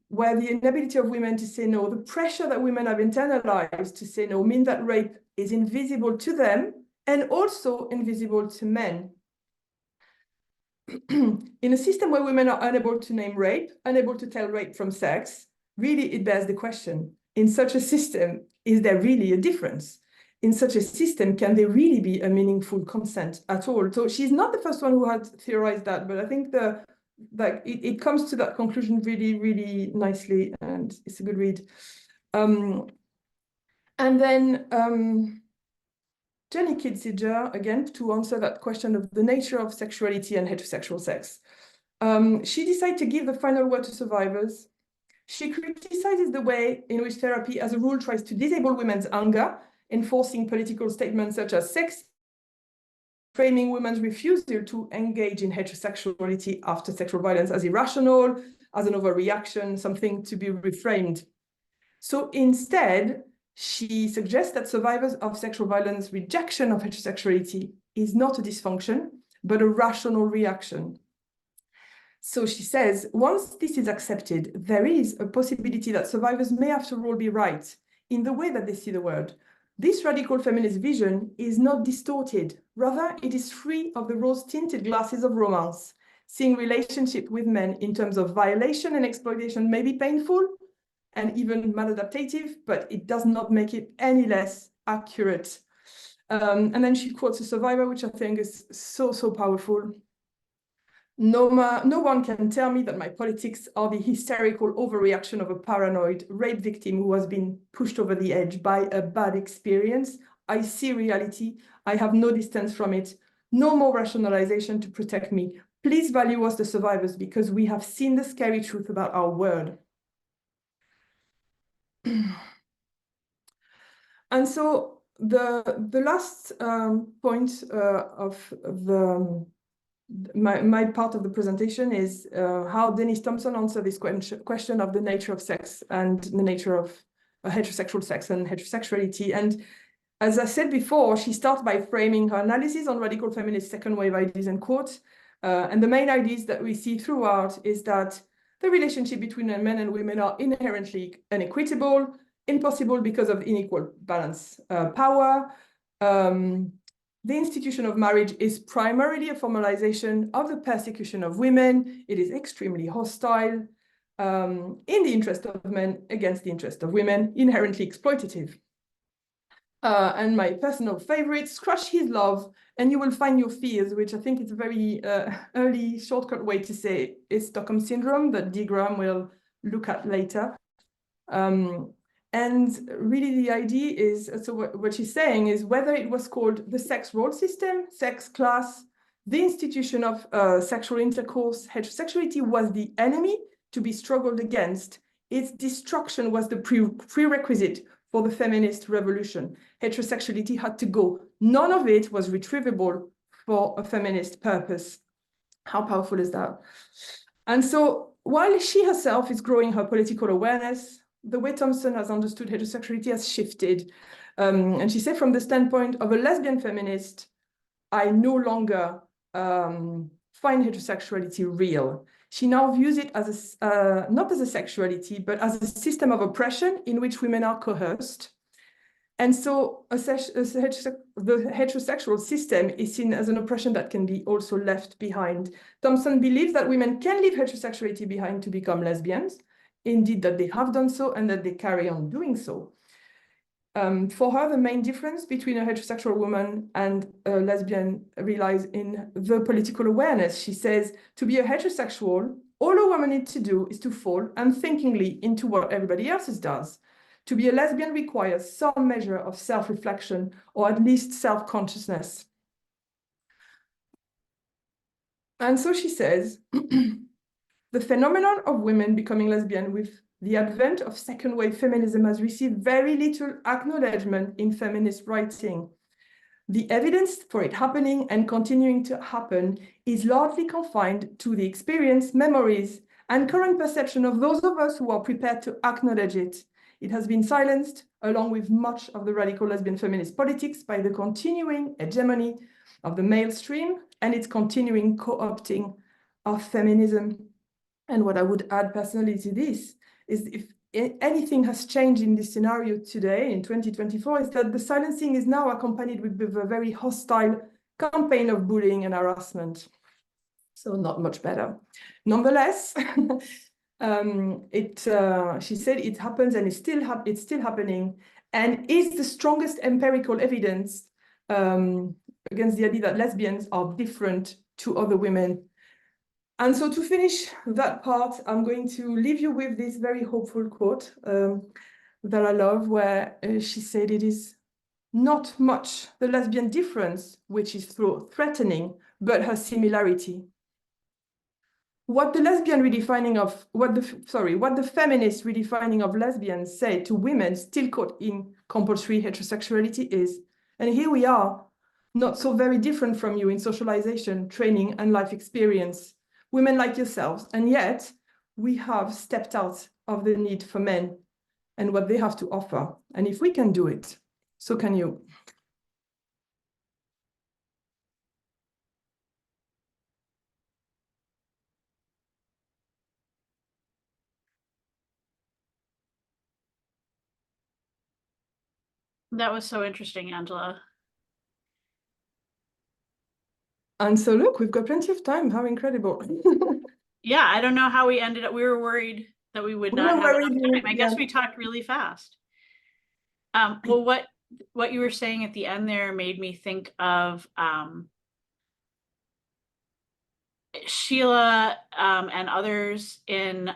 where the inability of women to say no, the pressure that women have internalized to say no, mean that rape is invisible to them and also invisible to men. in a system where women are unable to name rape, unable to tell rape from sex, really it bears the question, in such a system, is there really a difference? In such a system, can there really be a meaningful consent at all? So she's not the first one who had theorized that, but I think it comes to that conclusion really, really nicely, and it's a good read. And then Jenny Kinzinger, again, to answer that question of the nature of sexuality and heterosexual sex. She decided to give the final word to survivors. She criticizes the way in which therapy, as a rule, tries to disable women's anger, enforcing political statements such as sex, framing women's refusal to engage in heterosexuality after sexual violence as irrational, as an overreaction, something to be reframed. So instead, she suggests that survivors of sexual violence rejection of heterosexuality is not a dysfunction, but a rational reaction. So she says, once this is accepted, there is a possibility that survivors may after all be right in the way that they see the world. This radical feminist vision is not distorted. Rather, it is free of the rose-tinted glasses of romance. Seeing relationship with men in terms of violation and exploitation may be painful and even maladaptive, but it does not make it any less accurate. And then she quotes a survivor, which I think is so, so powerful. No one can tell me that my politics are the hysterical overreaction of a paranoid rape victim who has been pushed over the edge by a bad experience. I see reality. I have no distance from it. No more rationalization to protect me. Please value us, the survivors, because we have seen the scary truth about our world. And so the last point of my part of the presentation is how Denise Thompson answered this question of the nature of sex and the nature of heterosexual sex and heterosexuality. And as I said before, she starts by framing her analysis on radical feminist second wave ideas and quotes. And the main ideas that we see throughout is that the relationship between men and women are inherently inequitable, impossible because of unequal balance power. The institution of marriage is primarily a formalization of the persecution of women. It is extremely hostile, in the interest of men against the interest of women, inherently exploitative. And my personal favorite, crush his love and you will find your fears, which I think is a very early shortcut way to say is Stockholm syndrome that Dee Graham will look at later. And really the idea is, so what she's saying is whether it was called the sex role system, sex class, the institution of sexual intercourse, heterosexuality was the enemy to be struggled against. Its destruction was the prerequisite for the feminist revolution. Heterosexuality had to go. None of it was retrievable for a feminist purpose. How powerful is that? And so while she herself is growing her political awareness, the way Thompson has understood heterosexuality has shifted. And she said, from the standpoint of a lesbian feminist, I no longer find heterosexuality real. She now views it as not as a sexuality, but as a system of oppression in which women are coerced. And so the heterosexual system is seen as an oppression that can be also left behind. Thompson believes that women can leave heterosexuality behind to become lesbians, indeed that they have done so and that they carry on doing so. For her, the main difference between a heterosexual woman and a lesbian relies in the political awareness. She says, to be a heterosexual, all a woman needs to do is to fall unthinkingly into what everybody else does. To be a lesbian requires some measure of self-reflection or at least self-consciousness. And so she says, the phenomenon of women becoming lesbian with the advent of second wave feminism has received very little acknowledgement in feminist writing. The evidence for it happening and continuing to happen is largely confined to the experience, memories, and current perception of those of us who are prepared to acknowledge it. It has been silenced, along with much of the radical lesbian feminist politics, by the continuing hegemony of the male stream and its continuing co-opting of feminism. And what I would add personally to this is if anything has changed in this scenario today in 2024 is that the silencing is now accompanied with a very hostile campaign of bullying and harassment. So not much better. Nonetheless, she said it happens and it's still happening, and is the strongest empirical evidence against the idea that lesbians are different to other women. And so to finish that part, I'm going to leave you with this very hopeful quote that I love, where she said, "It is not much the lesbian difference which is threatening, but her similarity." What the feminist redefining of lesbians say to women still caught in compulsory heterosexuality is, and here we are, not so very different from you in socialization, training, and life experience, women like yourselves, and yet we have stepped out of the need for men and what they have to offer. And if we can do it, so can you. That was so interesting, Angela. And so look, we've got plenty of time. How incredible. Yeah, I don't know how we ended up. We were worried that we would We not were have worried, enough time. I guess yeah. we talked really fast. Well, what you were saying at the end there made me think of Sheila and others in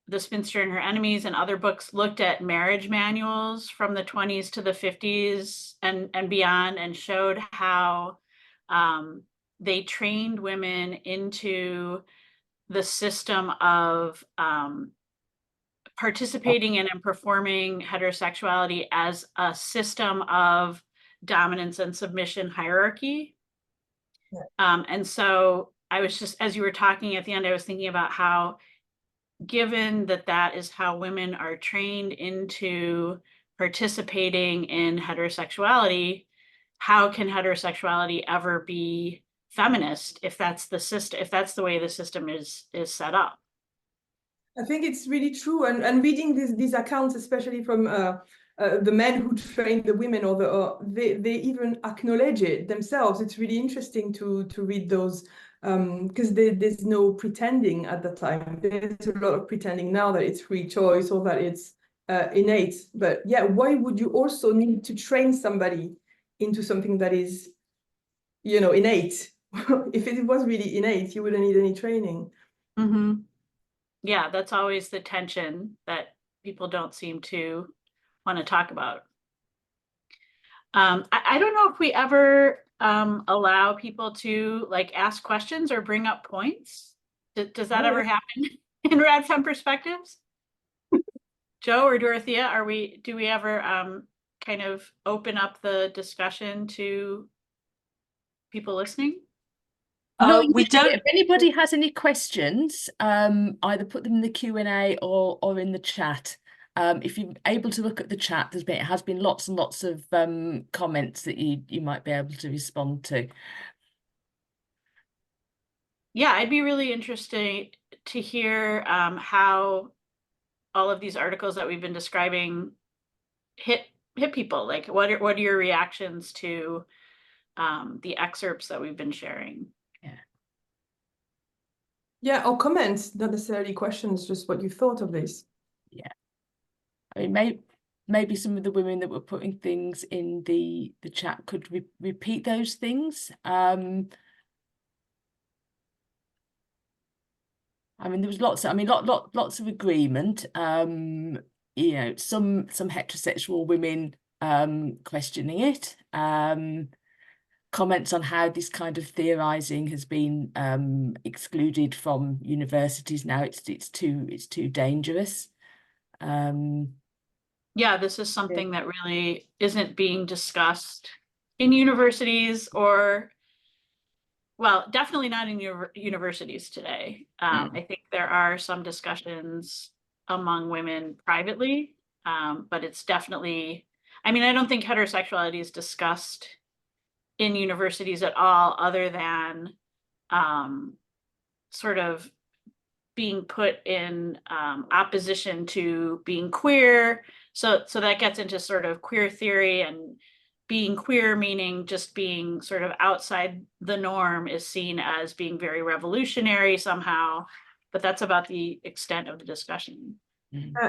The Spinster and Her Enemies and other books looked at marriage manuals from the 20s to the 50s and beyond, and showed how they trained women into the system of participating in and performing heterosexuality as a system of dominance and submission hierarchy. And so I was just, as you were talking at the end, I was thinking about how, given that that is how women are trained into participating in heterosexuality, how can heterosexuality ever be feminist if that's the system, if that's the way the system is set up? I think it's really true, and reading these accounts, especially from the men who train the women, or they even acknowledge it themselves. It's really interesting to read those, because there's no pretending at the time. There's a lot of pretending now that it's free choice or that it's innate. But yeah, why would you also need to train somebody into something that is, innate? If it was really innate, you wouldn't need any training. Mm-hmm. Yeah, that's always the tension that people don't seem to want to talk about. I don't know if we ever allow people to like ask questions or bring up points. Does that ever happen in Rad Fem Perspectives? Joe or Dorothea, do we ever kind of open up the discussion to people listening? We don't. If anybody has any questions, either put them in the Q&A or in the chat. If you're able to look at the chat, it has been lots and lots of comments that you might be able to respond to. Yeah, I'd be really interested to hear how all of these articles that we've been describing hit people. Like, what are your reactions to the excerpts that we've been sharing? Yeah, or comments, not necessarily questions, just what you thought of this. Yeah. I mean, maybe some of the women that were putting things in the chat could repeat those things. I mean, there was lots of agreement. Some heterosexual women questioning it. Comments on how this kind of theorizing has been excluded from universities now. It's too dangerous. Yeah, this is something that really isn't being discussed in universities, or, well, definitely not in universities today. I think there are some discussions among women privately, but it's definitely, I mean, I don't think heterosexuality is discussed in universities at all, other than sort of being put in opposition to being queer. So that gets into sort of queer theory and being queer, meaning just being sort of outside the norm, is seen as being very revolutionary somehow, but that's about the extent of the discussion.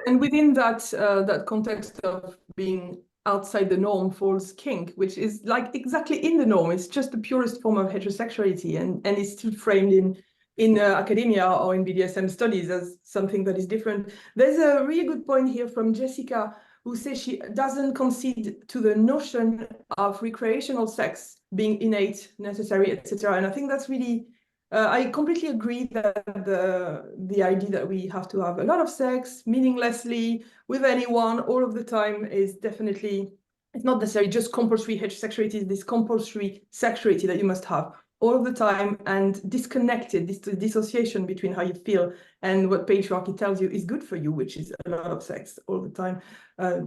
And within that that context of being outside the norm falls kink, which is like exactly in the norm. It's just the purest form of heterosexuality, and it's still framed in academia or in BDSM studies as something that is different. There's a really good point here from Jessica, who says she doesn't concede to the notion of recreational sex being innate, necessary, etc. And I think that's really, I completely agree that the idea that we have to have a lot of sex meaninglessly with anyone all of the time is definitely, it's not necessarily just compulsory heterosexuality, it's this compulsory sexuality that you must have all of the time and disconnected, this dissociation between how you feel and what patriarchy tells you is good for you, which is a lot of sex all the time.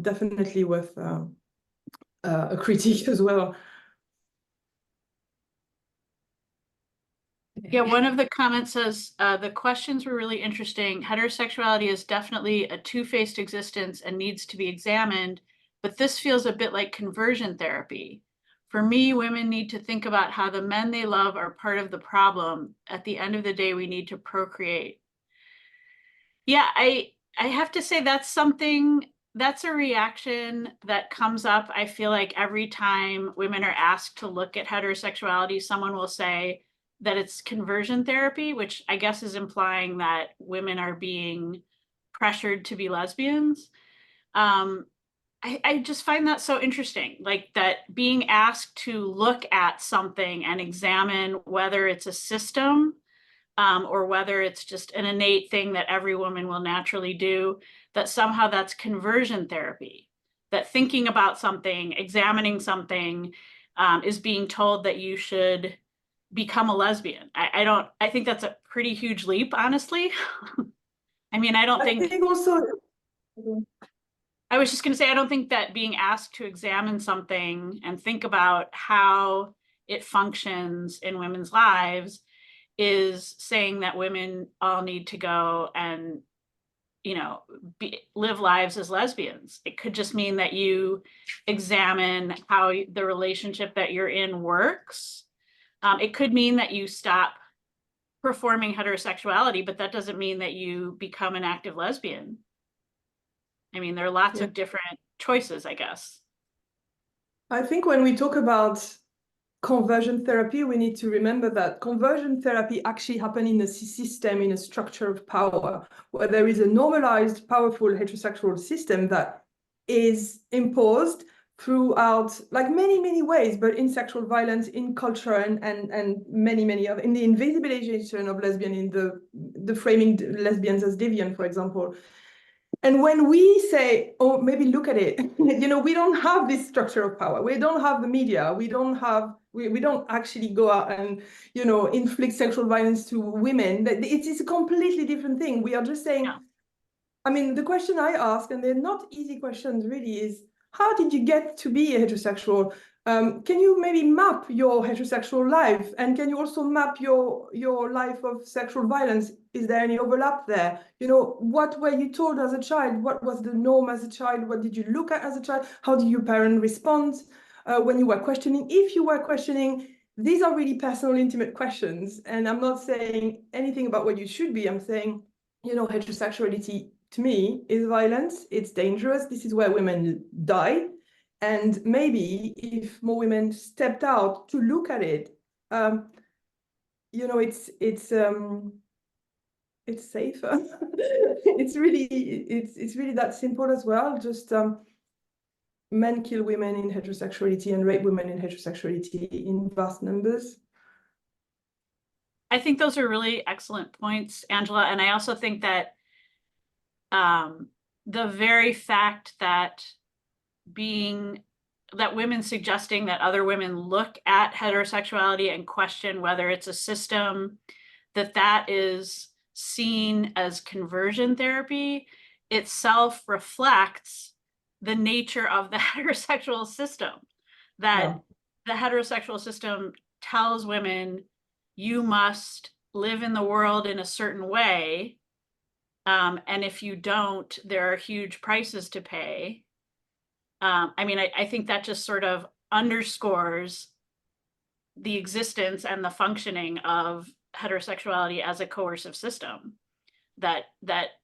Definitely worth a critique as well. Yeah, one of the comments says, the questions were really interesting. Heterosexuality is definitely a two-faced existence and needs to be examined, but this feels a bit like conversion therapy. For me, women need to think about how the men they love are part of the problem. At the end of the day, we need to procreate. Yeah, I have to say that's a reaction that comes up. I feel like every time women are asked to look at heterosexuality, someone will say that it's conversion therapy, which I guess is implying that women are being pressured to be lesbians. I just find that so interesting, like that being asked to look at something and examine whether it's a system or whether it's just an innate thing that every woman will naturally do, that somehow that's conversion therapy, that thinking about something, examining something is being told that you should become a lesbian. I think that's a pretty huge leap, honestly. I mean, I think also, was just going to say, I don't think that being asked to examine something and think about how it functions in women's lives is saying that women all need to go and, live lives as lesbians. It could just mean that you examine how the relationship that you're in works. It could mean that you stop performing heterosexuality, but that doesn't mean that you become an active lesbian. I mean, there are lots of different choices, I guess. I think when we talk about conversion therapy, we need to remember that conversion therapy actually happens in a system, in a structure of power, where there is a normalized, powerful heterosexual system that is imposed throughout, like many ways, but in sexual violence, in culture, and many of, in the invisibilization of lesbian, in the framing lesbians as deviant, for example. And when we say, oh, maybe look at it, we don't have this structure of power. We don't have the media. We don't actually go out and, inflict sexual violence to women. It's a completely different thing. We are just saying, yeah. I mean, the question I ask, and they're not easy questions really, is how did you get to be a heterosexual? Can you maybe map your heterosexual life? And can you also map your life of sexual violence? Is there any overlap there? What were you told as a child? What was the norm as a child? What did you look at as a child? How did your parents respond when you were questioning? If you were questioning, these are really personal, intimate questions. And I'm not saying anything about what you should be. I'm saying, heterosexuality to me is violence. It's dangerous. This is where women die. And maybe if more women stepped out to look at it, it's safer. it's really that simple as well. Just men kill women in heterosexuality and rape women in heterosexuality in vast numbers. I think those are really excellent points, Angela. And I also think that the very fact that women suggesting that other women look at heterosexuality and question whether it's a system, that is seen as conversion therapy, itself reflects the nature of the heterosexual system. That the heterosexual system tells women, you must live in the world in a certain way. And if you don't, there are huge prices to pay. I mean, I think that just sort of underscores the existence and the functioning of heterosexuality as a coercive system, that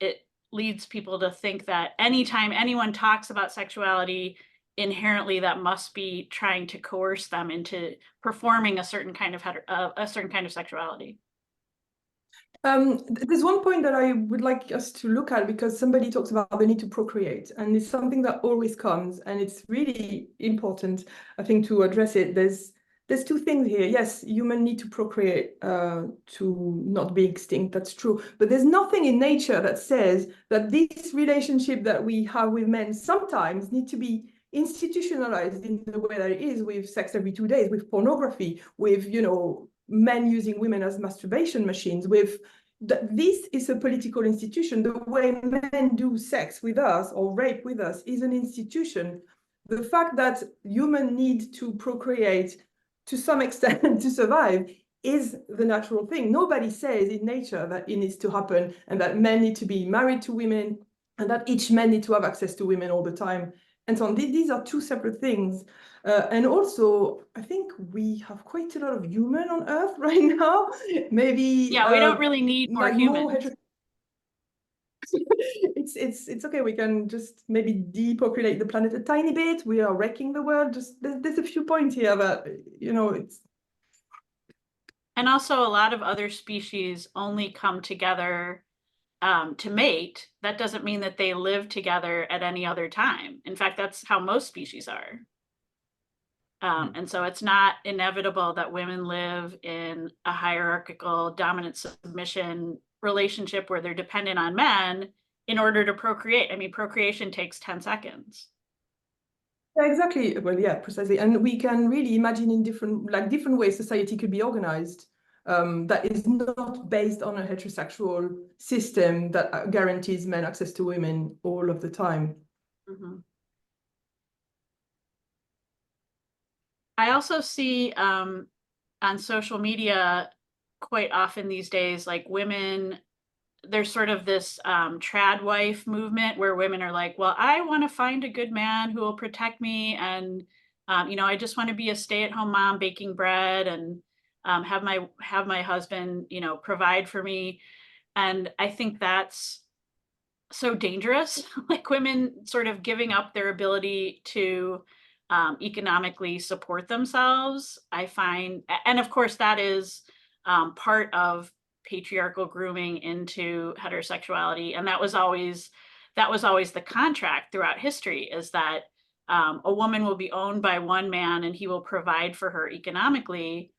it leads people to think that anytime anyone talks about sexuality, inherently that must be trying to coerce them into performing a certain kind of sexuality. There's one point that I would like us to look at, because somebody talks about the need to procreate, and it's something that always comes, and it's really important, I think, to address it. There's two things here. Yes, humans need to procreate to not be extinct. That's true. But there's nothing in nature that says that this relationship that we have with men sometimes need to be institutionalized in the way that it is, with sex every 2 days, with pornography, with, you know, men using women as masturbation machines, with this is a political institution. The way men do sex with us or rape with us is an institution. The fact that humans need to procreate to some extent to survive is the natural thing. Nobody says in nature that it needs to happen and that men need to be married to women and that each man need to have access to women all the time. And so on. These are two separate things. And also, I think we have quite a lot of human on Earth right now. Maybe yeah, we don't really need more humans. It's okay. We can just maybe depopulate the planet a tiny bit. We are wrecking the world. Just there's a few points here that, you know, it's. And also a lot of other species only come together to mate. That doesn't mean that they live together at any other time. In fact, that's how most species are. And so it's not inevitable that women live in a hierarchical dominant submission relationship where they're dependent on men in order to procreate. I mean, procreation takes 10 seconds. Exactly. Well, yeah, precisely. And we can really imagine in different ways society could be organized that is not based on a heterosexual system that guarantees men access to women all of the time. Mm-hmm. I also see on social media quite often these days, like women, there's sort of this trad wife movement where women are like, well, I want to find a good man who will protect me. And, you know, I just want to be a stay-at-home mom baking bread and have my husband, you know, provide for me. And I think that's so dangerous, like women sort of giving up their ability to economically support themselves, I find. And of course, that is part of patriarchal grooming into heterosexuality. And that was always the contract throughout history, is that a woman will be owned by one man and he will provide for her economically.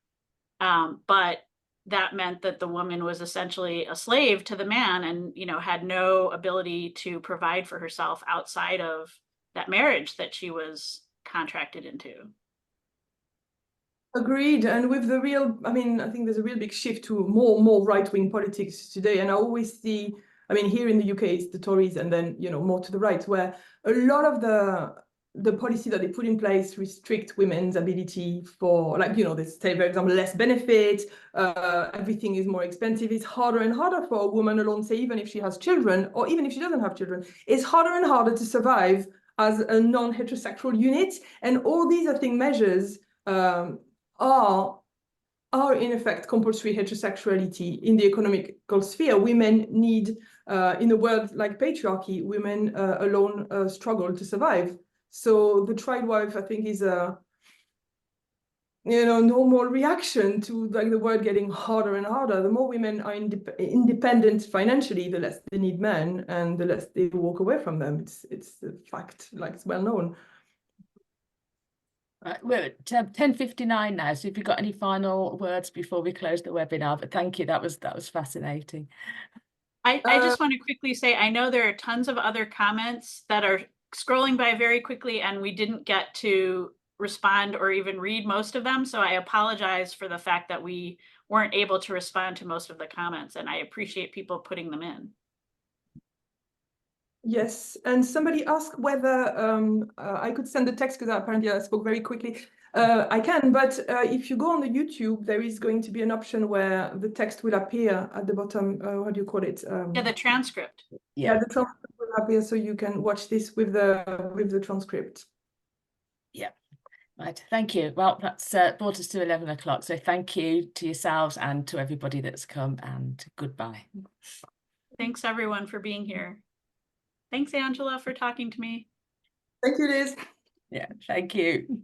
But that meant that the woman was essentially a slave to the man and, you know, had no ability to provide for herself outside of that marriage that she was contracted into. Agreed. And with the real, I mean, I think there's a real big shift to more right-wing politics today. And I always see, I mean, here in the UK, it's the Tories, and then, you know, more to the right, where a lot of the policy that they put in place restrict women's ability for, like, you know, they say, for example, less benefit, everything is more expensive. It's harder and harder for a woman alone, say, even if she has children, or even if she doesn't have children, it's harder and harder to survive as a non-heterosexual unit. And all these, I think, measures are in effect compulsory heterosexuality in the economical sphere. Women need, in a world like patriarchy, women alone struggle to survive. So the triad wife, I think, is a, you know, normal reaction to, like, the world getting harder and harder. The more women are independent financially, the less they need men, and the less they walk away from them. It's a fact, like, it's well known. Right, we're at 10:59 now, so if you've got any final words before we close the webinar, but thank you, that was fascinating. I just want to quickly say, I know there are tons of other comments that are scrolling by very quickly, and we didn't get to respond or even read most of them, so I apologize for the fact that we weren't able to respond to most of the comments, and I appreciate people putting them in. Yes, and somebody asked whether I could send the text, because apparently I spoke very quickly. I can, but if you go on the YouTube, there is going to be an option where the text will appear at the bottom. How do you call it? Yeah, the transcript. Yeah, the transcript will appear, so you can watch this with the transcript. Yeah. Right, thank you. Well, that's brought us to 11 o'clock. So thank you to yourselves and to everybody that's come, and goodbye. Thanks everyone for being here. Thanks, Angela, for talking to me. Thank you, Liz. Yeah, thank you.